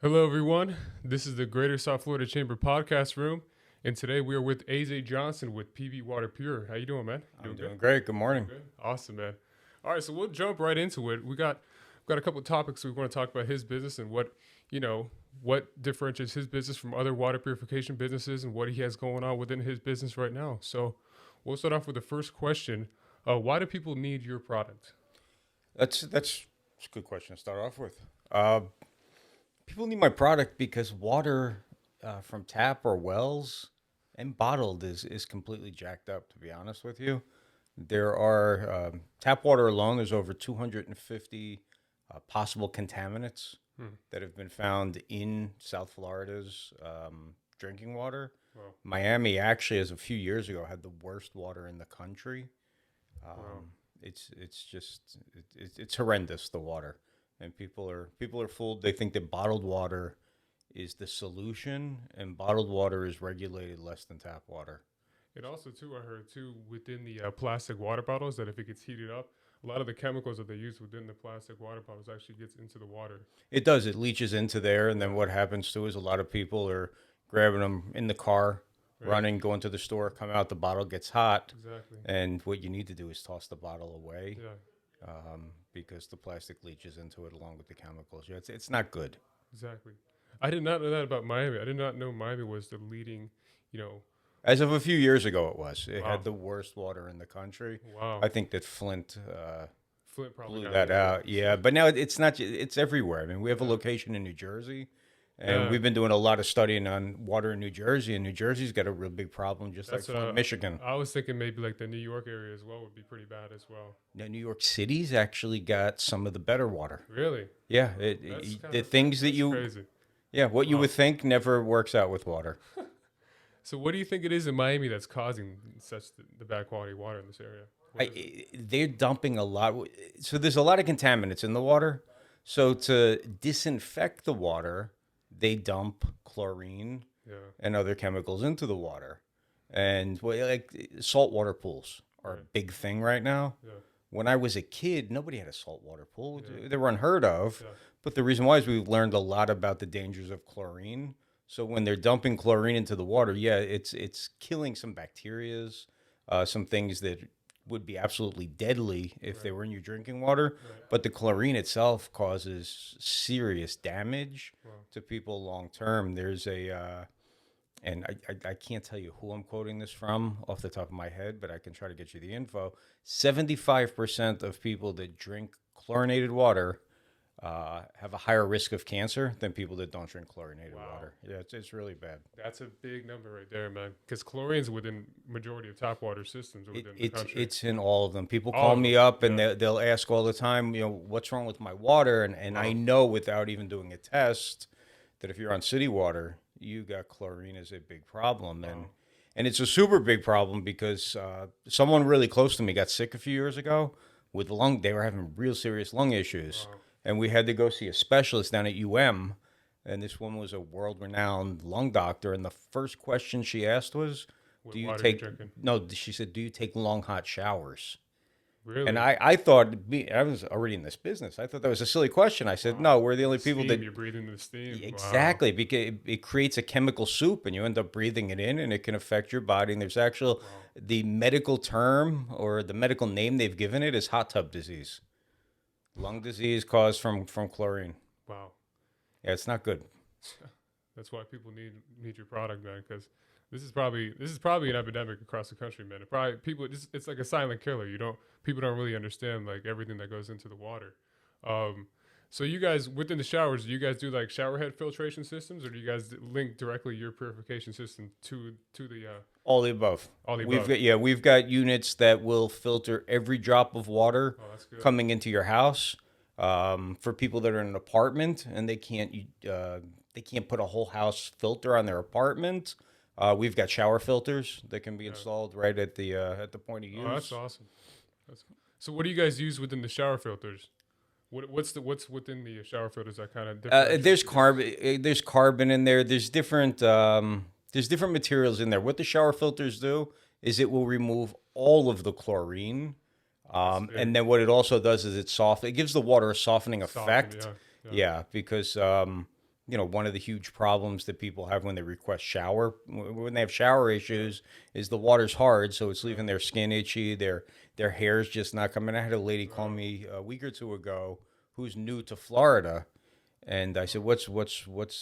Hello, everyone. This is the Greater South Florida Chamber Podcast Room, and today we are with AJ Johnson with PB Water Pure. How you doing, man? I'm Doing doing great. Good good? Doing morning. good. Awesome, man. All right, so we'll jump right into it. We got a couple of topics we want to talk about his business and what differentiates his business from other water purification businesses and what he has going on within his business right now. So we'll start off with the first question: why do people need your product? That's a good question to start off with. Uh, People need my product because water from tap or wells and bottled is completely jacked up. To be honest with you, there are tap water alone. There's over 250 possible contaminants Hmm. that have been found in South Florida's drinking water. Wow. Miami actually, as a few years ago, had the worst water in the country. Wow. It's just it's horrendous, the water, and people are fooled. They think that bottled water is the solution, and bottled water is regulated less than tap water. And also, too, I heard too within the plastic water bottles that if it gets heated up, a lot of the chemicals that they use within the plastic water bottles actually gets into the water. It does. It leaches into there, and then Yeah. what happens too is a lot of people are grabbing them in the car, Right. running, going to the store, come out, the bottle gets hot, Exactly. and what you need to do is toss the bottle away Yeah. because the plastic leaches into it along with the chemicals. Yeah, it's not good. Exactly. I did not know that about Miami. I did not know Miami was the leading. You know. As of a few years ago, it was. It Wow. had the worst water in the country. Wow. I think that Flint Flint probably blew got that it. out. Yeah, but now it's not. It's everywhere. I mean, we have a Yeah. location in New Jersey, and Yeah. we've been doing a lot of studying on water in New Jersey. And New Jersey's got a real big problem, just like That's Flint, Michigan. I was thinking maybe like the New York area as well would be pretty bad as well. Now, New York City's actually got some of the better water. Really? Yeah, That's kind the of things that that's you, crazy. yeah, what you Wow. would think never works out with water. So what do you think it is in Miami that's causing such the bad quality water in this area? What is it? They're dumping a lot. So there's a lot of contaminants in the water. So to disinfect the water, they dump chlorine Yeah. and other chemicals into the water. And well, like saltwater pools are a Right. big thing right now. Yeah. When I was a kid, nobody had a saltwater pool. Yeah. They were unheard of. Yeah. But the reason why is we've learned a lot about the dangers of chlorine. So when they're dumping chlorine into the water, yeah, it's killing some bacterias, some things that would be absolutely deadly if they Right. were in your drinking water. Right. But the chlorine itself causes serious damage Wow. to people long term. There's and I can't tell you who I'm quoting this from off the top of my head, but I can try to get you the info. 75% of people that drink chlorinated water have a higher risk of cancer than people that don't drink chlorinated Wow. water. Yeah, it's really bad. That's a big number right there, man. Because chlorine's within majority of tap water systems within the It's country. it's in all of them. People All call of me them. up and Yeah. they'll ask all the time, what's wrong with my water? And I Wow. know without even doing a test that if you're on city water, you got chlorine as a big problem. And Wow. and it's a super big problem because someone really close to me got sick a few years ago with lung. They were having real serious lung issues, Wow. and we had to go see a specialist down at UM. And this woman was a world-renowned lung doctor. And the first question she asked was, What "Do you water are you take?" drinking? No, she said, "Do you take long hot showers?" And Really? I thought I was already in this business. I thought that was a silly question. I said, Wow. "No, we're the only people Steam. that." You're breathing the steam. Wow. Exactly, because it creates a chemical soup, and you end up breathing it in, and it can affect your body. And there's actual Wow. the medical term or the medical name they've given it is hot tub disease, lung disease caused from chlorine. Wow. Yeah, it's not good. That's why people need your product, man. Because this is probably an epidemic across the country, man. It probably people it's like a silent killer. People don't really understand like everything that goes into the water. Um, so you guys within the showers, do you guys do like shower head filtration systems, or do you guys link directly your purification system to the All the above. all the We've above? got we've got units that will filter every drop of water Oh, that's good. coming into your house. For people that are in an apartment and they can't put a whole house filter on their apartment. We've got shower filters that can be Yeah. installed right at the point of Oh, that's use. awesome. So what do you guys use within the shower filters? What's within the shower filters that kind of There's carbon in there. There's different materials in there. What the shower filters do is it will remove all of the chlorine. And then what it also does is it gives the water a softening effect. Yeah. Yeah, because one of the huge problems that people have when they request when they have shower issues, is the water's hard, so it's leaving their skin itchy. Their hair's just not coming. I had a lady call me a week or two ago who's new to Florida, and I said, "What's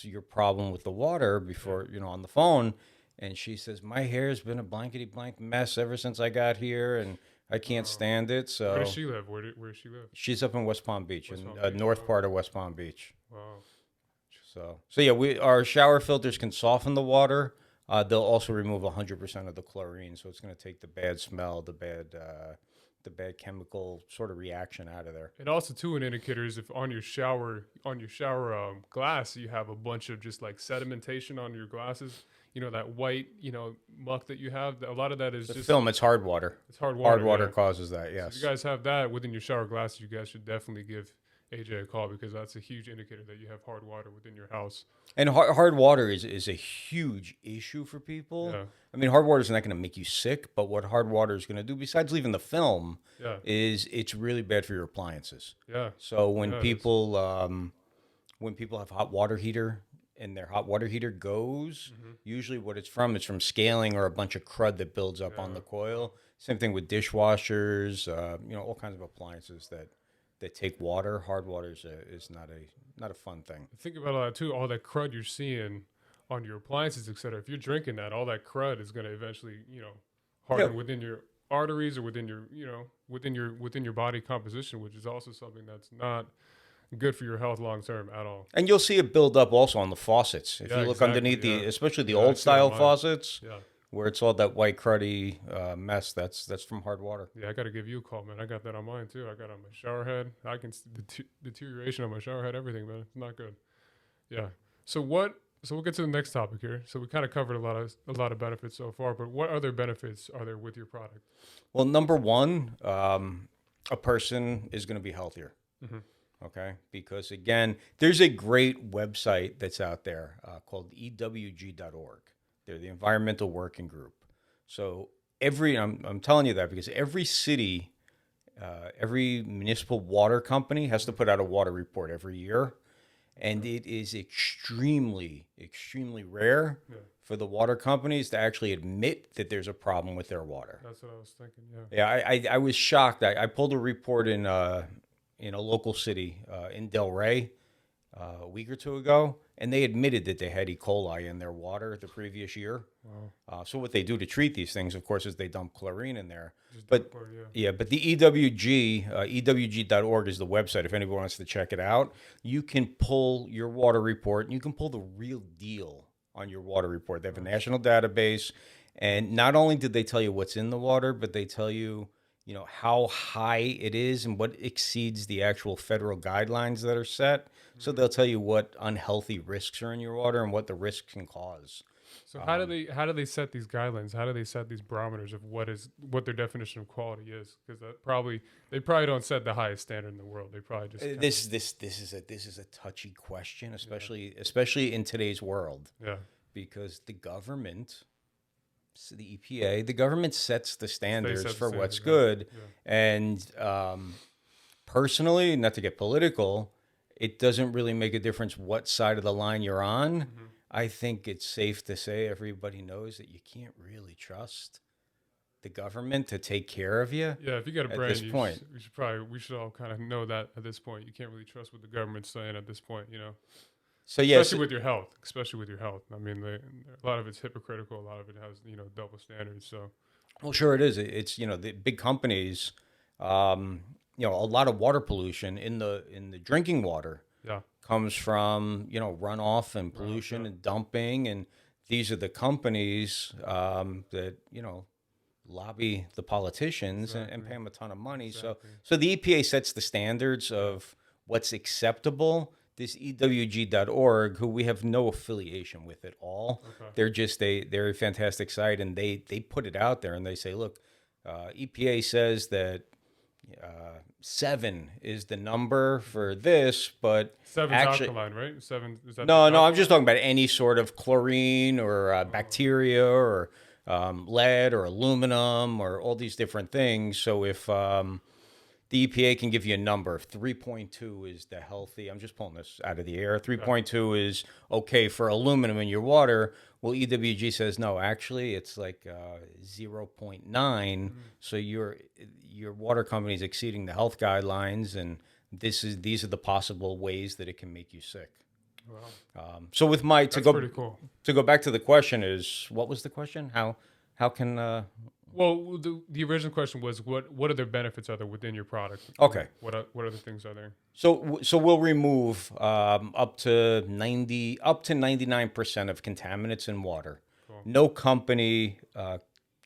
your problem with the water?" Before on the phone, and she says, "My hair's been a blankety blank mess ever since I got here, and I can't stand it." So where does she live? Where does she live? she's up in West Palm Beach, West in Palm Beach. north part of West Palm Beach. Wow. So yeah, our shower filters can soften the water. They'll also remove 100% of the chlorine, so it's going to take the bad smell, the bad chemical sort of reaction out of there. And also, too, an indicator is if on your shower glass you have a bunch of just like sedimentation on your glasses. That white muck that you have. A lot of that is The just film. It's hard water. It's hard water. Hard water yeah. causes that. So Yes. if you guys have that within your shower glass, you guys should definitely give AJ a call, because that's a huge indicator that you have hard water within your house. And hard water is a huge issue for people. Yeah. I mean, hard water is not going to make you sick, but what hard water is going to do, besides leaving the film, Yeah. is it's really bad for your appliances. Yeah. So when Yeah, people have hot water heater and their hot water heater goes, usually what it's from scaling or a bunch of crud that builds up on the coil. Same thing with dishwashers, all kinds of appliances that take water. Hard water is not a fun thing. Think about all that too. All that crud you're seeing on your appliances, etc. If you're drinking that, all that crud is going to eventually, harden within your arteries or within your body composition, which is also something that's not good for your health long term at all. And you'll see it build up also on the faucets. If you look underneath especially the old style faucets, where it's all that white cruddy mess, that's from hard water. Yeah, I got to give you a call, man. I got that on mine too. I got it on my shower head. I can see the deterioration on my shower head, everything, man. It's not good. Yeah. So we'll get to the next topic here. So we kind of covered a lot of benefits so far, but what other benefits are there with your product? Well, number one, a person is going to be healthier. Mm-hmm. Okay, because again, there's a great website that's out there called EWG.org. They're the Environmental Working Group. So I'm telling you that because every city, every municipal water company has to put out a water report every year, and it is extremely, extremely rare for the water companies to actually admit that there's a problem with their water. That's what I was thinking. Yeah, I was shocked. I pulled a report in a local city in Del Rey a week or two ago, and they admitted that they had E. coli in their water the previous year. Wow. So what they do to treat these things, of course, is they dump chlorine in there. But But the EWG, EWG.org is the website. If anyone wants to check it out, you can pull your water report, and you can pull the real deal on your water report. They have a national database, and not only did they tell you what's in the water, but they tell you, how high it is and what exceeds the actual federal guidelines that are set. So they'll tell you what unhealthy risks are in your water and what the risks can cause. So how do they set these guidelines? How do they set these barometers of what their definition of quality is? Because they probably don't set the highest standard in the world. They probably just This is a touchy question, especially in today's world. Yeah. Because the government, the EPA, the government sets the standards for what's good. Yeah. And personally, not to get political, it doesn't really make a difference what side of the line you're on. Mm-hmm. I think it's safe to say everybody knows that you can't really trust the government to take care of you. Yeah, if you got a brand, at this point, we should all kind of know that at this point. You can't really trust what the government's saying at this point, So yes, especially with your health. I mean, a lot of it's hypocritical. A lot of it has double standards. So, well, sure it is. It's the big companies. A lot of water pollution in the drinking water. Yeah. Comes from runoff and pollution and dumping, and these are the companies that lobby the politicians and pay them a ton of money. Exactly. So the EPA sets the standards of what's acceptable. This EWG.org, who we have no affiliation with at all, they're just they're a fantastic site, and they put it out there and they say, look, EPA says that 7 is the number for this, but 7's actually, alkaline, right? 7 is that? No, I'm just talking about any sort of chlorine or bacteria or lead or aluminum or all these different things. So if the EPA can give you a number. 3.2 is the healthy. I'm just pulling this out of the air. 3.2 is okay for aluminum in your water. Well, EWG says no. Actually, it's like 0.9. So your water company is exceeding the health guidelines, and these are the possible ways that it can make you sick. Wow. So with That's pretty cool. To go back to the question is, what was the question? How can Well, the original question was what other benefits are there within your product? Okay. What other things are there? So we'll remove up to 99% of contaminants in water. Cool. No company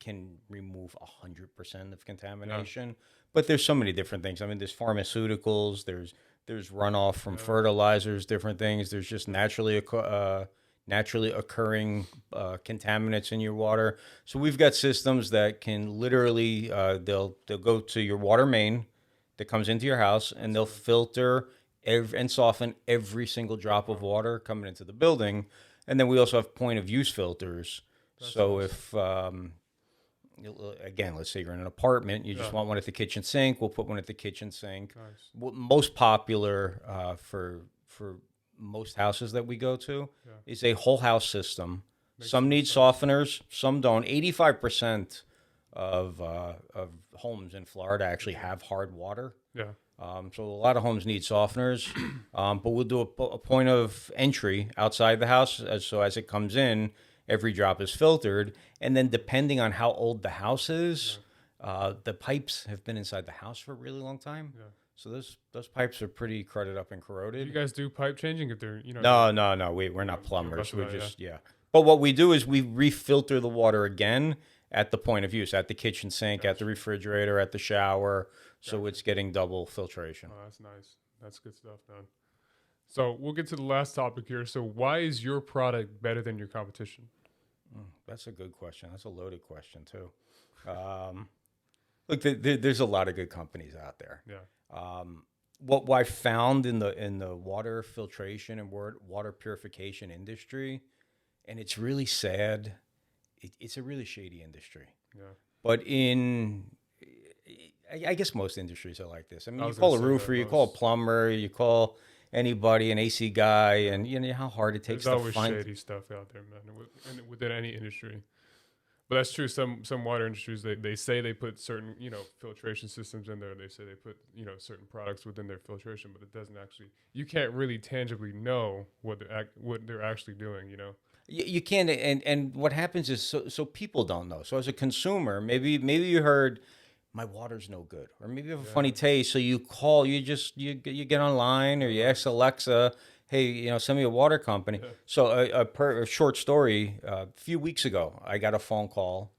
can remove 100% of contamination, but there's so many different things. I mean, there's pharmaceuticals, there's runoff from fertilizers, different things. There's just naturally occurring contaminants in your water. So we've got systems that can literally they'll go to your water main that comes into your house, and they'll filter and soften every single drop of water coming into the building. And then we also have point of use filters. So if again, let's say you're in an apartment, you just want one at the kitchen sink, we'll put one at the kitchen sink. Nice. Most popular for most houses that we go to is a whole house system. Some need softeners, some don't. 85% of homes in Florida actually have hard water. Yeah. So a lot of homes need softeners, but we'll do a point of entry outside the house. So as it comes in, every drop is filtered. And then depending on how old the house is, the pipes have been inside the house for a really long time. Yeah. So those pipes are pretty cruded up and corroded. You guys do pipe changing if they're, No. We're not plumbers. We're just, But what we do is we refilter the water again at the point of use, at the kitchen sink, at the refrigerator, at the shower. So it's getting double filtration. Oh, that's nice. That's good stuff, man. So we'll get to the last topic here. So why is your product better than your competition? That's a good question. That's a loaded question too. Look, there's a lot of good companies out there. Yeah. What I found in the water filtration and water purification industry, and it's really sad, it's a really shady industry. Yeah. But I guess most industries are like this. I mean, you call a roofer, you call a plumber, you call anybody, an AC guy, and you know how hard it takes to find. There's always shady stuff out there, man, within any industry. But that's true. Some water industries, they say they put certain, filtration systems in there. They say they put, certain products within their filtration, but it doesn't actually, you can't really tangibly know what they're actually doing, You can't, and what happens is, so people don't know. So as a consumer, maybe you heard, my water's no good, or maybe you have a funny taste, so you call, you get online, or you ask Alexa, hey, send me a water company. Yeah. So a short story, a few weeks ago, I got a phone call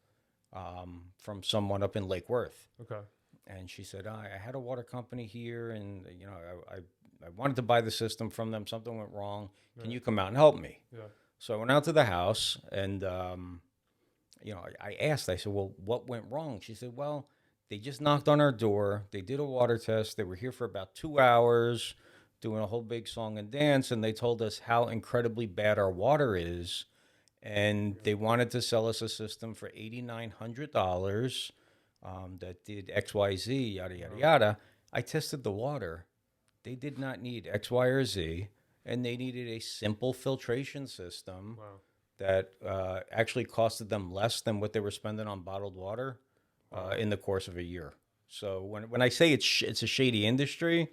from someone up in Lake Worth. Okay. And she said, I had a water company here, and I wanted to buy the system from them. Something went wrong. Can you come out and help me? Yeah. So I went out to the house, and I asked. I said, well, what went wrong? She said, well, they just knocked on our door. They did a water test. They were here for about 2 hours doing a whole big song and dance, and they told us how incredibly bad our water is, and they wanted to sell us a system for $8,900 that did XYZ, yada, yada, yada. I tested the water. They did not need X, Y, or Z, and they needed a simple filtration system that actually costed them less than what they were spending on bottled water in the course of a year. So when I say it's a shady industry,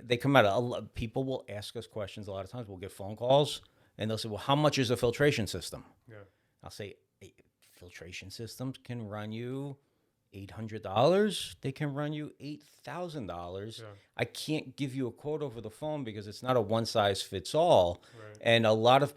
they come out. People will ask us questions a lot of times. We'll get phone calls, and they'll say, well, how much is a filtration system? Yeah. I'll say, filtration systems can run you $800. They can run you $8,000. Yeah. I can't give you a quote over the phone because it's not a one-size-fits-all. Right. And a lot of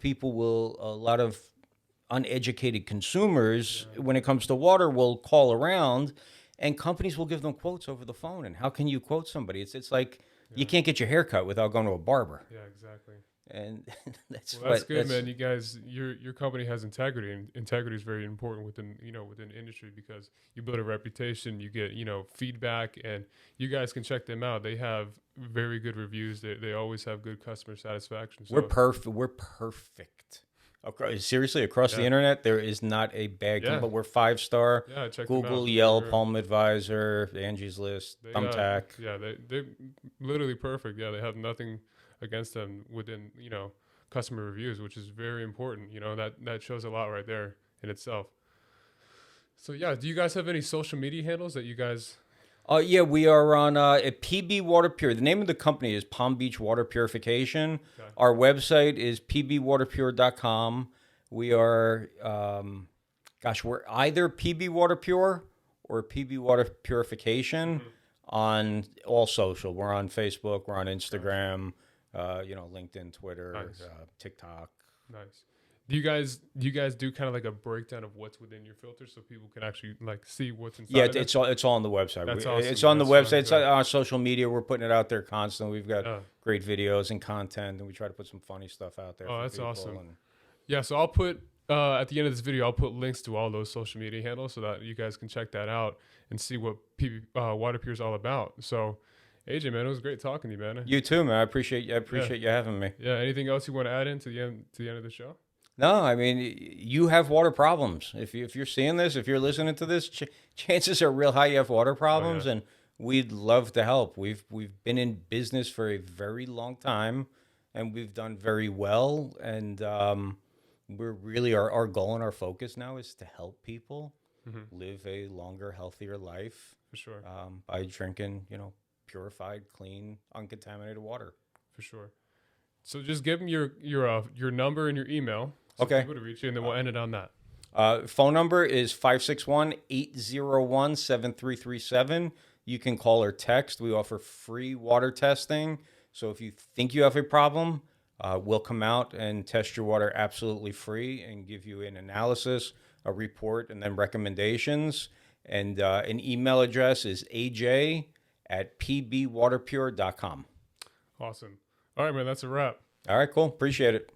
uneducated consumers, when it comes to water, will call around, and companies will give them quotes over the phone. And how can you quote somebody? It's like you can't get your hair cut without going to a barber. Yeah, exactly. And that's good, man. You guys, your company has integrity, and integrity is very important within the industry, because you build a reputation, you get feedback, and you guys can check them out. They have very good reviews. They always have good customer satisfaction. So. We're perfect. Seriously, across the internet, there is not a bad Yeah. company. We're 5-star. Yeah, check them Google, out. Yelp, Home Advisor, Angie's List, They, Thumbtack. yeah, they're literally perfect. Yeah, they have nothing against them within, customer reviews, which is very important. That shows a lot right there in itself. So yeah, do you guys have any social media handles that you guys? Yeah, we are on at PB Water Pure. The name of the company is Palm Beach Water Purification. Okay. Our website is pbwaterpure.com. We are, we're either PB Water Pure or PB Water Purification on all social. We're on Facebook. We're on Instagram. LinkedIn, Twitter, Nice. TikTok. Nice. Do you guys do kind of like a breakdown of what's within your filter so people can actually like see what's inside? Yeah, of it? it's all on the website. That's awesome. It's on the That's website. It's good. on social media. We're putting it out there constantly. We've got Yeah. great videos and content, and we try to put some funny stuff out there. Oh, for that's people, awesome. and- Yeah, so I'll put at the end of this video, I'll put links to all those social media handles so that you guys can check that out and see what Water Pure is all about. So, AJ, man, it was great talking to you, man. You too, man. I appreciate you having me. Yeah. Anything else you want to add into the end of the show? No, I mean, you have water problems. If you're seeing this, if you're listening to this, chances are real high you have water problems, and we'd love to help. We've been in business for a very long time, and we've done very well. And we're really our goal and our focus now is to help people live a longer, healthier life For sure. by drinking, purified, clean, uncontaminated water. For sure. So just give them your number and your email. So Okay. people to reach you, and then we'll end it on that. Phone number is 561-801-7337. You can call or text. We offer free water testing. So if you think you have a problem, we'll come out and test your water absolutely free and give you an analysis, a report, and then recommendations. And an email address is aj@pbwaterpure.com. Awesome. All right, man. That's a wrap. All right, cool. Appreciate it.